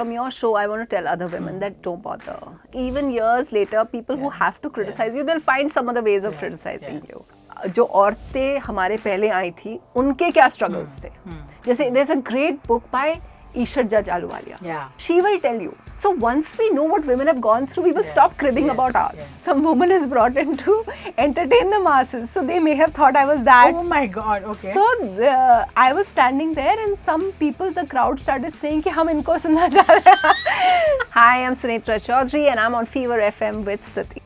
from your show, I want to tell other women that don't bother. Even years later, people who have to criticize you, they'll find some other ways of criticizing you. जो औरतें हमारे पहले आई थी, उनके क्या struggles थे? जैसे there's a great book by Ishrat Judge Ahluwalia. Yeah. She will tell you. So once we know what women have gone through, we will stop cribbing about ours. Yeah. Some woman is brought in to entertain the masses. So they may have thought I was that. Oh my God, okay. So I was standing there and some people, the crowd started saying कि हम इनको सुनना चाह रहे हैं. Hi, I'm Sunetra Chaudhary and I'm on Fever FM with Stuti.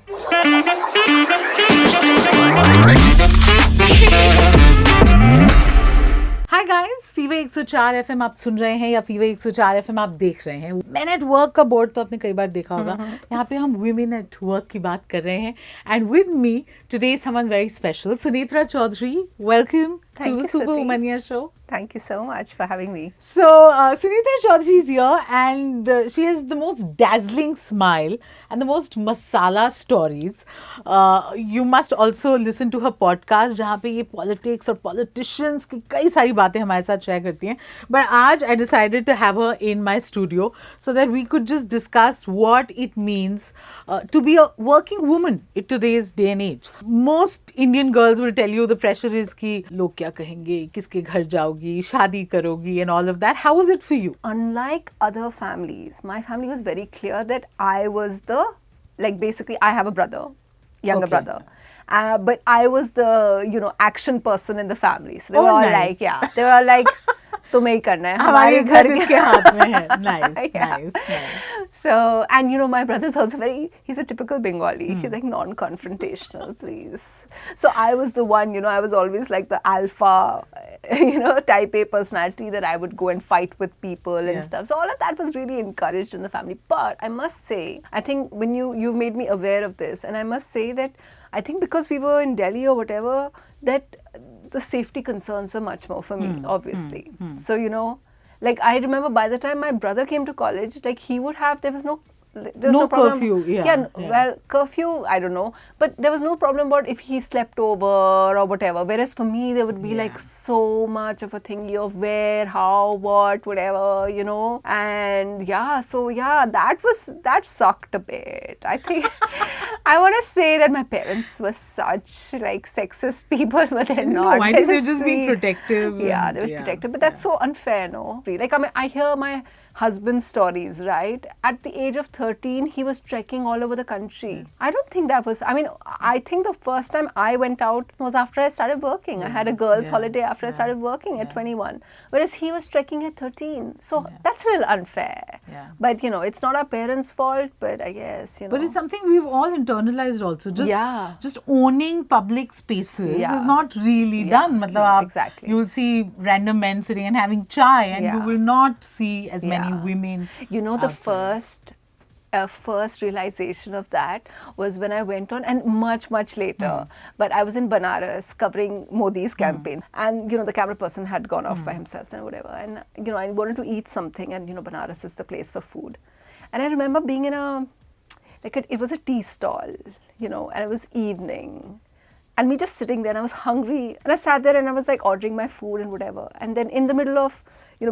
Hi guys, fever 104 FM आप सुन रहे हैं या फीवर 104 एफएम आप देख रहे हैं. मैन एट वर्क का बोर्ड तो आपने कई बार देखा होगा. यहाँ पे हम वुमेन एट वर्क की बात कर रहे हैं. And with me today someone very special, Sunetra Chaudhary. Welcome to the Superwoman show. Thank you so much for having me. So, Sunetra Chaudhary is here and she has the most dazzling smile and the most masala stories. You must also listen to her podcast जहाँ पे ये politics और politicians की कई सारी बातें हमारे साथ share करती हैं. But आज I decided to have her in my studio so that we could just discuss what it means to be a working woman in today's day and age. Most Indian girls will tell you the pressure is कि लोग क्या कहेंगे, किसके घर जाओगी, शादी करोगी and all of that. How was it for you? Unlike other families, my family was very clear that I was basically I have a brother, younger brother. But I was the, action person in the family. So they were all nice. they were all like, तुम्हें ही करना है, हमारे घर के हाथ में है. Nice, nice. So, and my brother's also he's a typical Bengali. He's like non-confrontational, please. So I was the one, I was always like the alpha, type A personality that I would go and fight with people and stuff. So all of that was really encouraged in the family. But I must say, I think when you made me aware of this, and I must say that I think because we were in Delhi or whatever, that the safety concerns are much more for me, obviously. So, like I remember by the time my brother came to college, like he would have, there was no problem. Curfew, well, curfew, I don't know. But there was no problem about if he slept over or whatever. Whereas for me, there would be like so much of a thingy of where, how, what, whatever, And that sucked a bit. I think, I want to say that my parents were such like sexist people, but they're not. No, I think they're just being protective. Yeah, they were protective. But that's so unfair, no? Like, I hear my husband's stories, right? At the age of 13, he was trekking all over the country. I don't think that was, I think the first time I went out was after I started working. I had a girls' holiday after I started working at 21. Whereas he was trekking at 13. So that's a little unfair. Yeah. But, it's not our parents' fault, but I guess, But it's something we've all internalized also. Just owning public spaces is not really done. Exactly. You will see random men sitting and having chai and you will not see as many women. The first realization of that was when I went on, and much later, but I was in Banaras covering Modi's campaign, and the camera person had gone off by himself and whatever, and I wanted to eat something, and Banaras is the place for food, and I remember being in it was a tea stall, and it was evening, and me just sitting there, and I was hungry, and I sat there and I was like ordering my food and whatever, and then in the middle of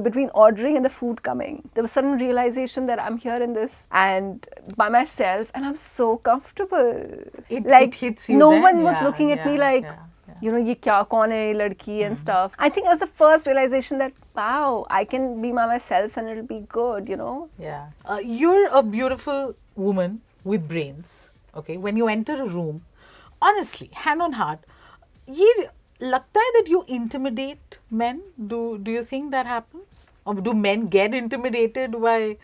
between ordering and the food coming, there was sudden realization that I'm here in this and by myself, and I'm so comfortable. It hits you. No then? one was looking at me like, ye kya, kaun hai, ladki and stuff. I think it was the first realization that, wow, I can be by myself and it'll be good, Yeah. You're a beautiful woman with brains. Okay. When you enter a room, honestly, hand on heart, लगता है that you intimidate men? Do you think that happens? Or do men get intimidated by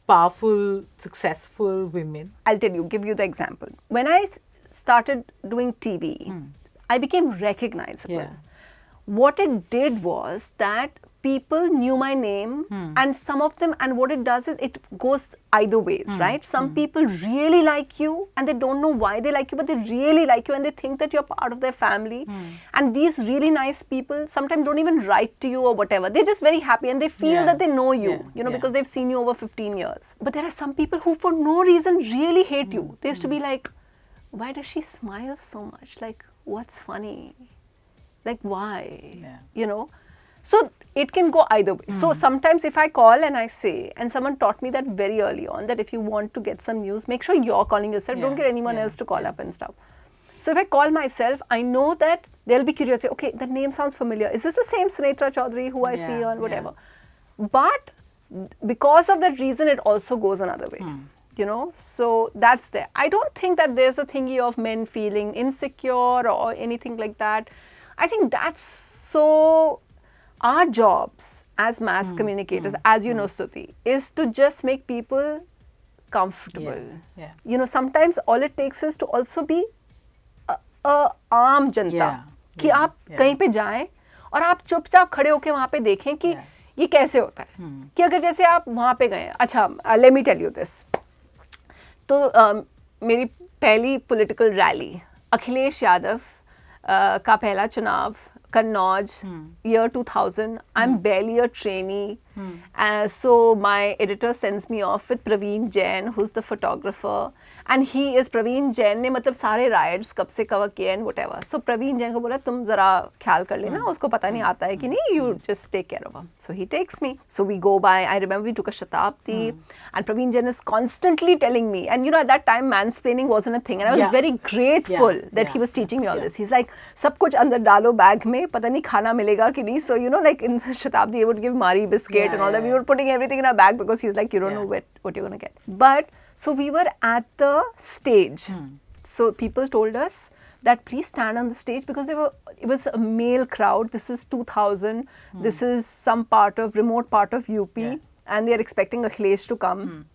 powerful, successful women? I'll give you the example. When I started doing TV, I became recognizable. Yeah. What it did was that people knew my name, and some of them, and what it does is it goes either ways, right? Some people really like you and they don't know why they like you, but they really like you and they think that you're part of their family. And these really nice people sometimes don't even write to you or whatever. They're just very happy and they feel that they know you, because they've seen you over 15 years. But there are some people who for no reason really hate you. They used to be like, why does she smile so much? Like, what's funny? Like, why? So it can go either way. So sometimes if I call and I say, and someone taught me that very early on, that if you want to get some news, make sure you're calling yourself. Don't get anyone else to call up and stuff. So if I call myself, I know that they'll be curious. Okay, that name sounds familiar. Is this the same Sunetra Chaudhary who I see on whatever? But because of that reason, it also goes another way. You know, so that's there. I don't think that there's a thingy of men feeling insecure or anything like that. I think that's so. Our jobs as mass communicators, as you know, Stuti, is to just make people comfortable. You know, sometimes all it takes is to also be आम जनता कि आप कहीं पे जाएं और आप चुपचाप खड़े होके वहाँ पे देखें कि ये कैसे होता है कि अगर जैसे आप वहाँ पे गए अच्छा let me tell you this तो मेरी पहली पॉलिटिकल रैली अखिलेश यादव का पहला चुनाव Kannauj, year 2000. I'm barely a trainee. So my editor sends me off with Praveen Jain, who's the photographer. And he is Praveen Jain ने मतलब सारे riots कब से cover किए and whatever. So Praveen Jain को बोला तुम जरा ख्याल कर लेना उसको पता नहीं आता है कि नहीं you just take care of her. So he takes me. So we go by. I remember we took a Shatabdi and Praveen Jain is constantly telling me. And you know at that time mansplaining wasn't a thing. And I was very grateful that he was teaching me all this. He's like सब कुछ अंदर डालो bag में पता नहीं खाना मिलेगा कि नहीं. So you know like in Shatabdi he would give Mari biscuit and all that. We were putting everything in our bag because he's like you don't know what you're gonna get. But so we were at the stage. So people told us that please stand on the stage because it was a male crowd. This is 2000. This is some remote part of UP and they are expecting Akhilesh to come.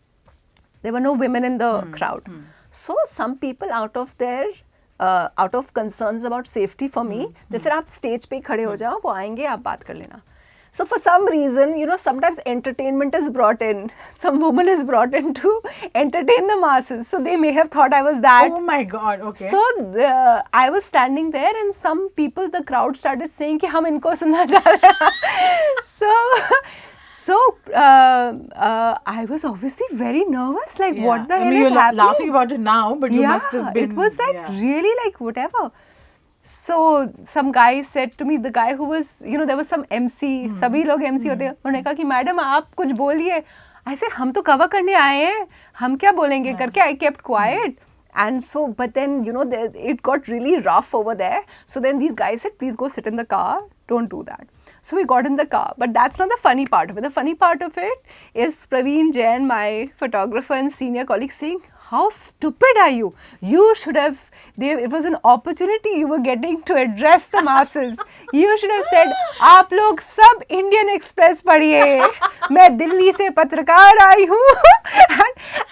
There were no women in the crowd. So some people out of concerns about safety for me, they said आप stage पे खड़े हो जाओ वो आएंगे आप बात कर लेना. So for some reason, you know, sometimes entertainment is brought in. Some woman is brought in to entertain the masses. So they may have thought I was that. Oh my God, okay. So I was standing there and some people, the crowd started saying कि हम इनको सुनना चाह रहे हैं. So I was obviously very nervous. Like what the hell is happening? You're laughing about it now, but you must have been. It was like really like whatever. So some guy said to me, the guy who was, you know, there was some MC, सभी लोग MC होते हैं, उन्होंने कहा कि madam आप कुछ बोलिए. I said हम तो कवर करने आए हैं, हम क्या बोलेंगे करके I kept quiet. And so, but then, you know, it got really rough over there. So then these guys said, please go sit in the car, don't do that. So we got in the car, but that's not the funny part of it. The funny part of it is Praveen Jain, my photographer and senior colleague, saying, how stupid are you? You should have, it was an opportunity you were getting to address the masses. You should have said, आप लोग सब Indian Express पढ़िए, मैं दिल्ली से पत्रकार आई हूँ.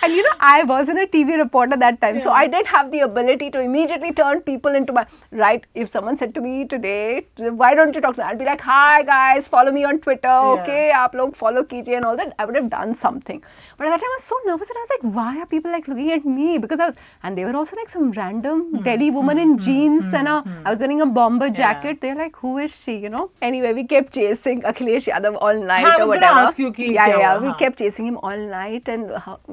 And you know, I wasn't a TV reporter that time, so I did have the ability to immediately turn people into my, right, if someone said to me today, why don't you talk to me? I'd be like, hi guys, follow me on Twitter, okay, आप लोग follow कीजिए and all that. I would have done something. But at that time I was so nervous and I was like, why are people like looking at me? Because and they were also like some random Delhi woman in jeans and I was wearing a bomber jacket. They're like, who is she, you know? Anyway, we kept chasing Akhilesh Yadav all night or whatever. Ask you we kept chasing him all night and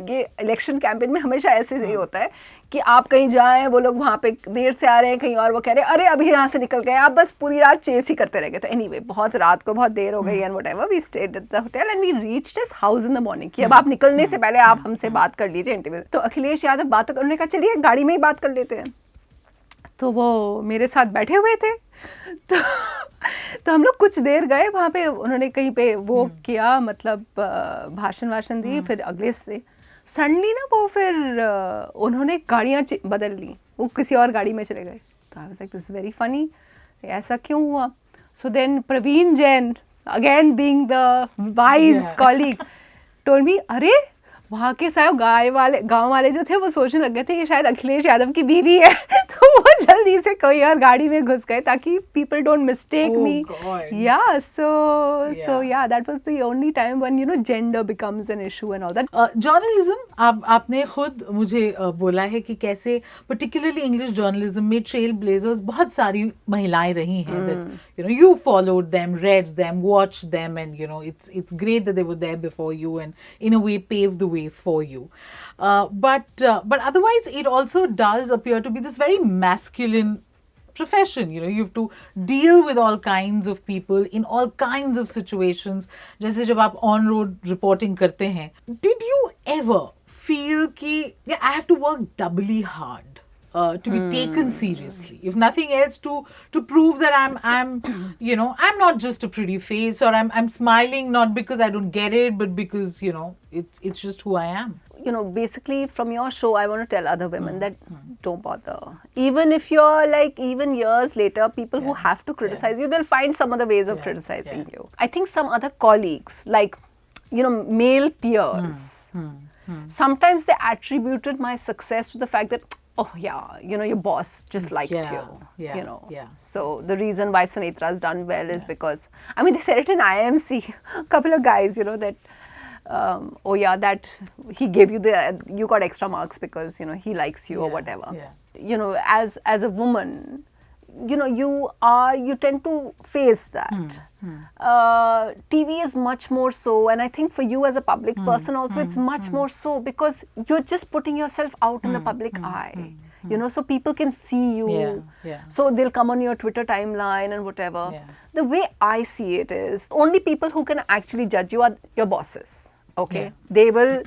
ये election campaign में हमेशा ऐसे ही होता है कि आप कहीं जाएं वो लोग वहाँ पे देर से आ रहे हैं कहीं और वो कह रहे हैं अरे अभी यहाँ से निकल गए आप बस पूरी रात चेस ही करते रह गए. तो anyway बहुत रात को बहुत देर हो गई and whatever we stayed at the hotel and we reached his house in the morning कि अब आप निकलने से पहले आप हमसे बात कर लीजिए इंटरव्यू. तो अखिलेश यादव बात उन्होंने कहा चलिए गाड़ी में ही बात कर लेते हैं. तो वो मेरे साथ बैठे हुए थे तो हम लोग कुछ देर गए वहाँ पे उन्होंने कहीं पे वो किया मतलब भाषण दी. फिर अगले से सडनली ना वो फिर उन्होंने गाड़ियाँ बदल ली वो किसी और गाड़ी में चले गए. तो I was like this is very funny ऐसा क्यों हुआ. So then Praveen Jain again being the wise colleague told me अरे वहाँ के साहब गांव वाले जो थे वो सोचने लग गए थे कि शायद अखिलेश यादव की बीवी है. तो वो जल्दी से कोई और गाड़ी में घुस गए ताकि people don't mistake me. Yeah, so that was the only time when you know gender becomes an issue and all that. Journalism, आपने खुद मुझे बोला है कि कैसे particularly English journalism में trailblazers बहुत सारी महिलाएं रही हैं. That you know you followed them, read them, watched them, and you know it's great that they were there before you and in a way paved the way for you. But otherwise it also does appear to be this very masculine profession. You know, you have to deal with all kinds of people in all kinds of situations. जैसे जब आप on road reporting करते हैं, did you ever feel कि yeah, I have to work doubly hard to be taken seriously, if nothing else, to prove that I'm you know, I'm not just a pretty face, or I'm smiling not because I don't get it, but because, you know, it's just who I am. You know, basically from your show, I want to tell other women that don't bother. Even if you're like, even years later, people who have to criticize you, they'll find some other ways of criticizing you. I think some other colleagues, like, you know, male peers, sometimes they attributed my success to the fact that, oh yeah, you know, your boss just liked you, you know. So the reason why Sunetra's done well is because, I mean, they said it in IMC, a couple of guys, you know, that, oh yeah, that he gave you you got extra marks because, you know, he likes you or whatever. You know, as a woman, you know, you tend to face that. TV is much more so, and I think for you as a public person also, it's much more so because you're just putting yourself out in the public eye. You know, so people can see you. So they'll come on your Twitter timeline and whatever. The way I see it is, only people who can actually judge you are your bosses. Okay, they will,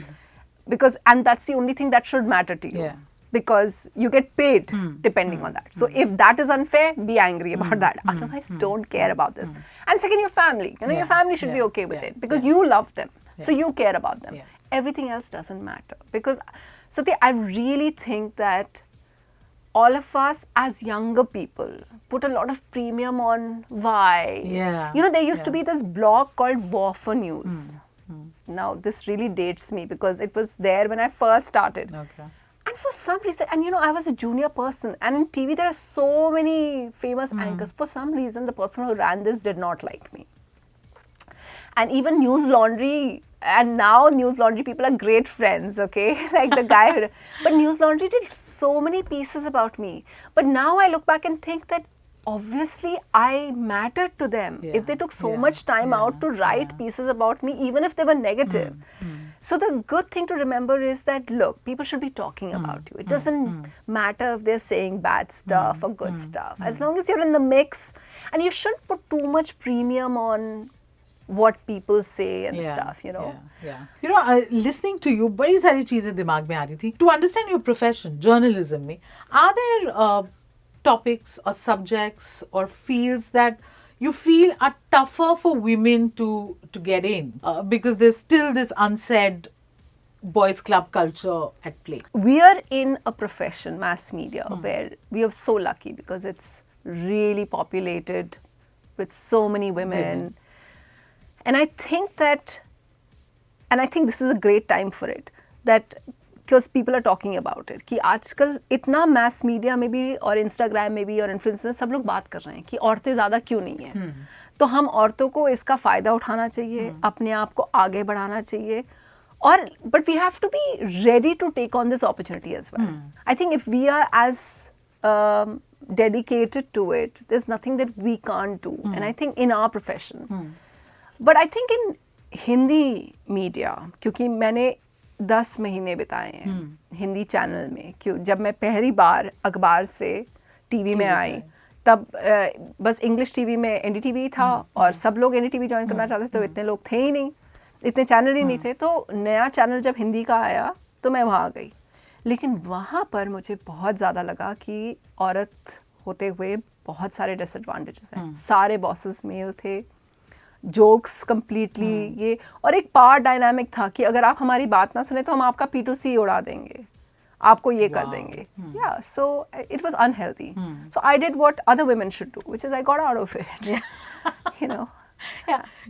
because, and that's the only thing that should matter to you. Because you get paid depending on that. So if that is unfair, be angry about that. Otherwise, don't care about this. And second, your family. You know, your family should be okay with it because you love them. So you care about them. Everything else doesn't matter. Because, so I really think that all of us as younger people put a lot of premium on why. You know, there used to be this blog called War for News. Now, this really dates me because it was there when I first started. And for some reason, and you know, I was a junior person, and in TV there are so many famous anchors. For some reason, the person who ran this did not like me. And even News Laundry, and now News Laundry people are great friends, okay? Like the guy, but News Laundry did so many pieces about me. But now I look back and think that obviously I mattered to them if they took so much time out to write pieces about me, even if they were negative. So the good thing to remember is that, look, people should be talking about you. It doesn't matter if they're saying bad stuff or good stuff. As long as you're in the mix, and you shouldn't put too much premium on what people say and stuff, you know. You know, listening to you, बड़ी सारी चीजें दिमाग में आ रही थी. To understand your profession, journalism में, are there topics or subjects or fields that you feel are tougher for women to get in because there's still this unsaid boys club culture at play? We are in a profession, mass media, where we are so lucky because it's really populated with so many women. And I think that, and I think this is a great time for it, that because people are talking about it, कि आजकल इतना mass media में भी और Instagram में भी और influencer सब लोग बात कर रहे हैं कि औरतें ज़्यादा क्यों नहीं हैं. तो हम औरतों को इसका फ़ायदा उठाना चाहिए, अपने आप को आगे बढ़ाना चाहिए, और but we have to be ready to take on this opportunity as well. I think if we are as dedicated to it, there's nothing that we can't do. And I think in our profession. But I think in Hindi media, क्योंकि मैंने 10 महीने बिताए हैं Hindi channel में, क्यों जब मैं पहली बार अखबार से टीवी में आई तब बस इंग्लिश टीवी में एनडीटीवी था और सब लोग एनडीटीवी ज्वाइन करना चाहते थे, तो इतने लोग थे ही नहीं, इतने चैनल ही नहीं थे. तो नया चैनल जब हिंदी का आया तो मैं वहाँ गई, लेकिन वहाँ पर मुझे बहुत ज़्यादा लगा कि औरत होते हुए बहुत सारे डिसएडवांटेजेस हैं. सारे बॉसेस मेल थे, जोक्स कम्प्लीटली ये, और एक पावर डायनामिक था कि अगर आप हमारी बात ना सुने तो हम आपका P2C उड़ा देंगे, आपको ये कर देंगे. Yeah, so it was unhealthy. So I did what other women should do, which is I got out of it. You know.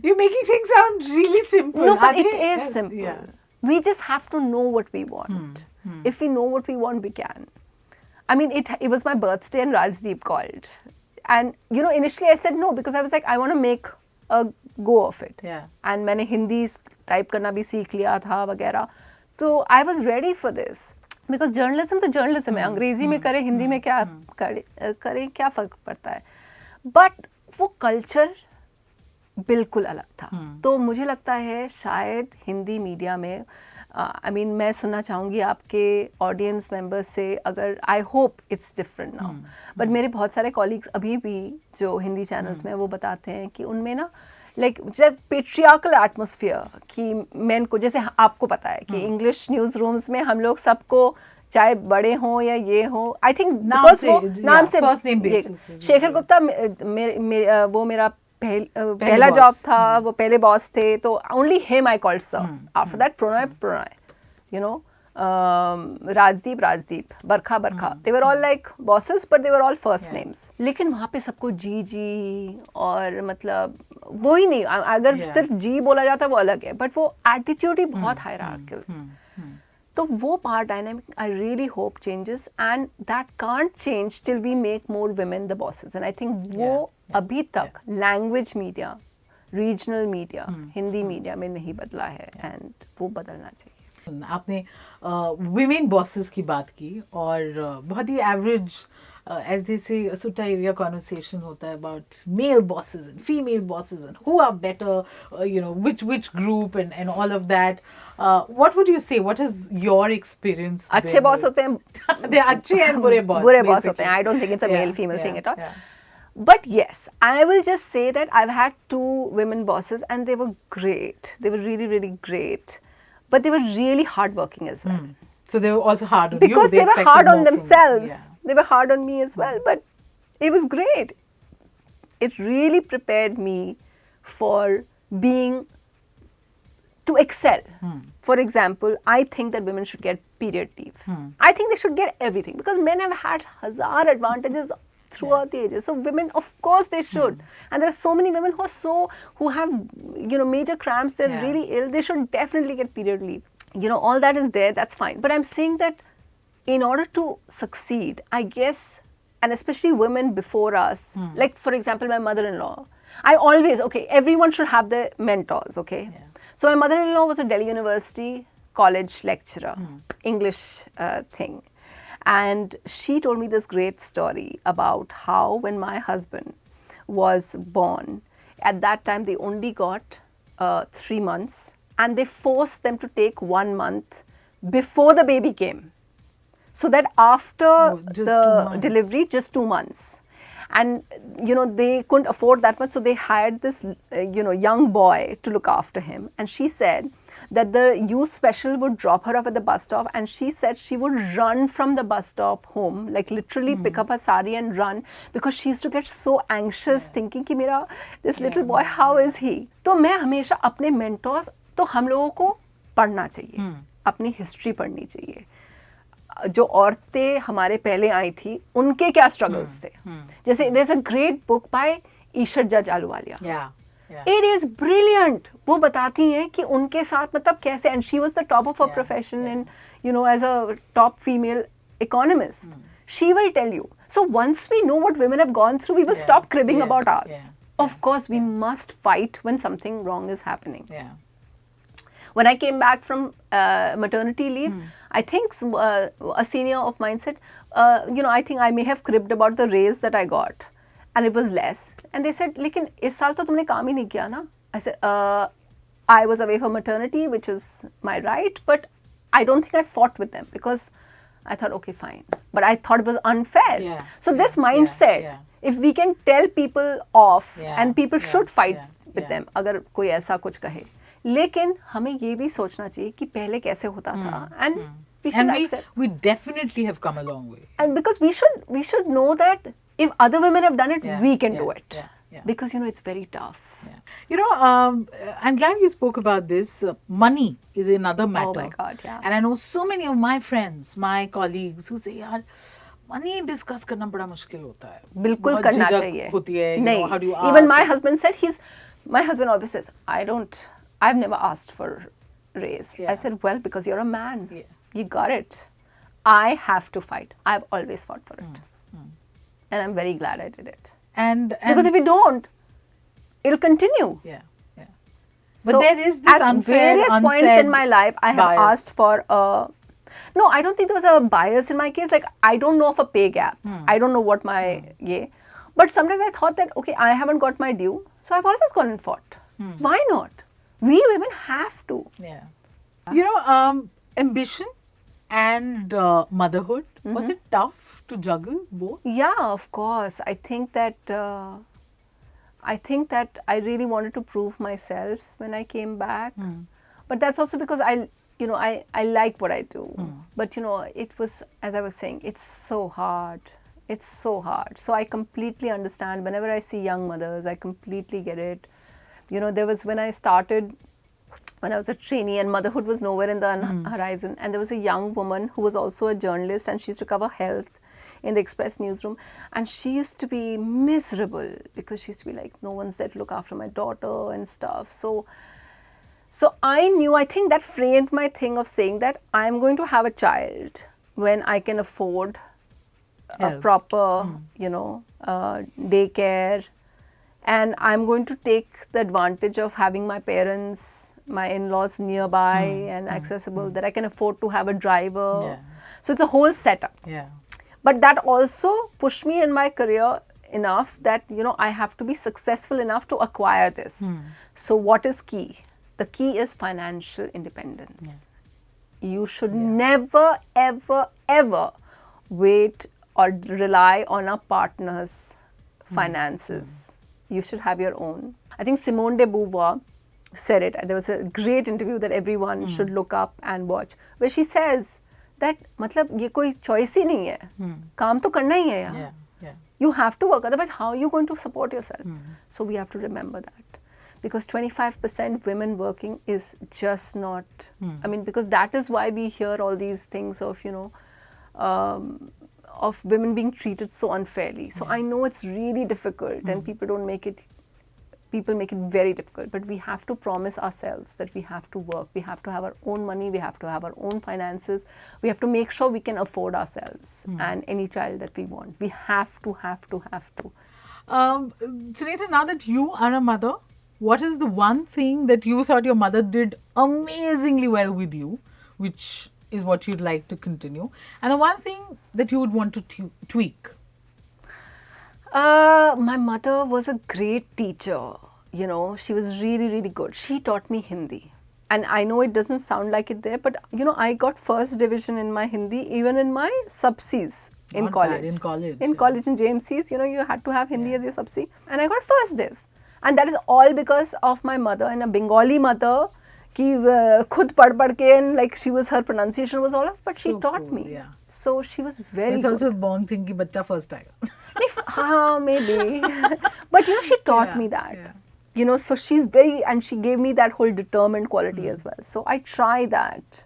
You're making things sound really simple. No, but it is simple. We just have to know what we want. If we know what we want, we can. I mean, it was my birthday and Rajdeep called. And, you know, initially I said no because I was like, I want to make a go of it. And मैंने Hindi type करना भी सीख लिया था वगैरह. तो I was ready for this. Because journalism तो journalism है. अंग्रेजी में करें, हिंदी में क्या करें, क्या फ़र्क पड़ता है. But वो culture बिल्कुल अलग था. तो मुझे लगता है शायद हिंदी मीडिया में I mean, मैं सुनना चाहूँगी आपके ऑडियंस मेंबर्स से, अगर I hope it's different now, but मेरे बहुत सारे कॉलीग्स अभी भी जो हिंदी चैनल्स में वो बताते हैं कि उनमें ना लाइक पेट्रियार्कल एटमोसफियर कि मेन को, जैसे आपको पता है कि इंग्लिश न्यूज़ रूम्स में हम लोग सबको चाहे बड़े हों या ये हो, आई थिंक नाम से first name basis. Shekhar Gupta वो मेरा पहला जॉब था, वो पहले बॉस थे, तो only him I called sir. After that Prannoy, you know, Rajdeep, Barkha, they were all like bosses but they were all first names. लेकिन वहाँ पे सबको जी और मतलब वो ही नहीं, अगर सिर्फ जी बोला जाता वो अलग है, बट वो एटीट्यूड ही बहुत हायरार्किकल। तो वो power dynamic I really hope changes, and that can't change till we make more women the bosses. And I think वो अभी तक language media, regional media, Hindi media में नहीं बदला है, एंड वो बदलना चाहिए। आपने विमेन बॉसेस की बात की, और बहुत ही average as they say sutta area conversation hota hai about male bosses and female bosses and who are better, you know, which group and all of that. What would you say, what is your experience? अच्छे boss होते हैं they are अच्छे and बुरे boss होते हैं. I don't think it's a male female thing at all. But yes, I will just say that I've had 2 women bosses and they were great. They were really, really great. But they were really hardworking as well. So they were also hard on because you. They were hard on themselves. They were hard on me as well. But it was great. It really prepared me for being, to excel. For example, I think that women should get period leave. I think they should get everything, because men have had hazar advantages throughout the ages. So women, of course they should. And there are so many women who have, you know, major cramps, they're really ill. They should definitely get period leave. You know, all that is there, that's fine. But I'm saying that in order to succeed, I guess, and especially women before us, like for example, my mother-in-law, everyone should have their mentors, okay? So my mother-in-law was a Delhi University college lecturer, English thing. And she told me this great story about how when my husband was born, at that time they only got 3 months, and they forced them to take 1 month before the baby came, so that after the delivery, just 2 months. And, you know, they couldn't afford that much, so they hired this, you know, young boy to look after him. And she said that the youth special would drop her off at the bus stop, and she said she would run from the bus stop home, like literally pick up her sari and run, because she used to get so anxious thinking कि मेरा this little boy, how is he? तो मैं हमेशा अपने mentors, तो हम लोगों को पढ़ना चाहिए, अपनी हिस्ट्री पढ़नी चाहिए, जो औरतें हमारे पहले आई थी उनके क्या स्ट्रगल्स थे. जैसे there is a great book by Isher जज आलूवालिया. It is brilliant. वो बताती हैं कि उनके साथ मतलब कैसे, and she was the top of her profession and, you know, as a top female economist. She will tell you. So once we know what women have gone through, we will stop cribbing about ours. Of course, we must fight when something wrong is happening. When I came back from maternity leave, I think a senior of mine said, you know, I think I may have cribbed about the raise that I got. And it was less. And they said, लेकिन इस साल तो तुमने काम ही नहीं किया ना. I said, I was away for maternity, which is my right, but I don't think I fought with them because I thought, okay, fine. But I thought it was unfair. So this mindset, if we can tell people off, and people should fight with them, अगर कोई ऐसा कुछ कहे. लेकिन हमें ये भी सोचना चाहिए कि पहले कैसे होता था, and we should accept. We definitely have come a long way. And because we should know that if other women have done it, we can do it. Because, you know, it's very tough. You know, I'm glad you spoke about this. Money is another matter. Oh my God, And I know so many of my friends, my colleagues who say, यार, money discuss करना बड़ा मुश्किल होता है. बिल्कुल करना चाहिए. होती है. नहीं. How do you ask? Even my husband said my husband always says, I've never asked for raise. I said, well, because you're a man. You got it. I have to fight. I've always fought for it. And I'm very glad I did it. And because if we don't, it'll continue. But so there is this at various points in my life, I have asked for no, I don't think there was a bias in my case. Like, I don't know of a pay gap. I don't know what my but sometimes I thought that, okay, I haven't got my due, so I've always gone and fought. Why not? We women have to. You know, ambition and motherhood, was it tough to juggle both? Yeah, of course. I think that I really wanted to prove myself when I came back. But that's also because I like what I do. But it was, as I was saying, it's so hard. It's so hard. So I completely understand. Whenever I see young mothers, I completely get it. There was when I started, when I was a trainee, and motherhood was nowhere in the horizon. And there was a young woman who was also a journalist, and she used to cover health in the Express newsroom. And she used to be miserable because she used to be like, no one's there to look after my daughter and stuff. So I think that framed my thing of saying that I'm going to have a child when I can afford a Help. proper, daycare. And I'm going to take the advantage of having my parents, my in-laws nearby and accessible, that I can afford to have a driver. Yeah. So it's a whole setup. Yeah. But that also pushed me in my career enough that, I have to be successful enough to acquire this. So what is key? The key is financial independence. You should never, ever, ever wait or rely on a partner's finances. You should have your own. I think Simone de Beauvoir said it. There was a great interview that everyone should look up and watch, where she says that मतलब ये कोई choice ही नहीं है, काम तो करना ही है यार. Yeah. Yeah. You have to work, otherwise how are you going to support yourself? So we have to remember that, because 25% women working is just not, I mean, because that is why we hear all these things of, of women being treated so unfairly. So I know it's really difficult and people make it very difficult, but we have to promise ourselves that we have to work, we have to have our own money, we have to have our own finances, we have to make sure we can afford ourselves and any child that we want. We have to. Sunita, now that you are a mother, what is the one thing that you thought your mother did amazingly well with you, which is what you'd like to continue, and the one thing that you would want to tweak? My mother was a great teacher. She was really, really good. She taught me Hindi. And I know it doesn't sound like it there, but I got first division in my Hindi, even in my sub-Cs in Not college. bad, in college, In yeah. college, in JMCs, you had to have Hindi as your sub-C. And I got first div. And that is all because of my mother, and a Bengali mother, ki khud pad ke, and like her pronunciation was all off, but she So taught cool, me. yeah. So she was very It's good. also a born thing ki bacha first aayega. Maybe. But she taught Yeah, me that. yeah. So she's and she gave me that whole determined quality as well. So I try that.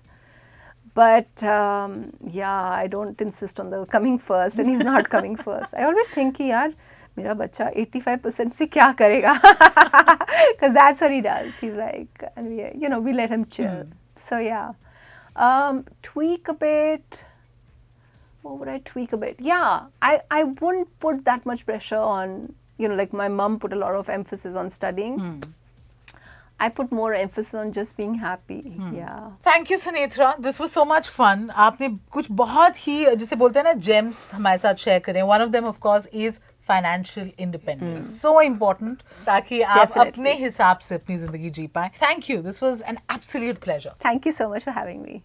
But I don't insist on the coming first, and he's not coming first. I always think कि यार मेरा बच्चा 85% से क्या करेगा? Because that's what he does. He's like, and we let him chill. So yeah, tweak a bit. What would I tweak a bit? Yeah, I wouldn't put that much pressure on, like my mom put a lot of emphasis on studying. I put more emphasis on just being happy. Yeah. Thank you, Sunetra. This was so much fun. आपने कुछ बहुत ही जिसे बोलते हैं ना gems हमारे साथ share करें. One of them, of course, is financial independence. So important ताकि आप Definitely. अपने हिसाब से अपनी जिंदगी जी पाएं. Thank you. This was an absolute pleasure. Thank you so much for having me.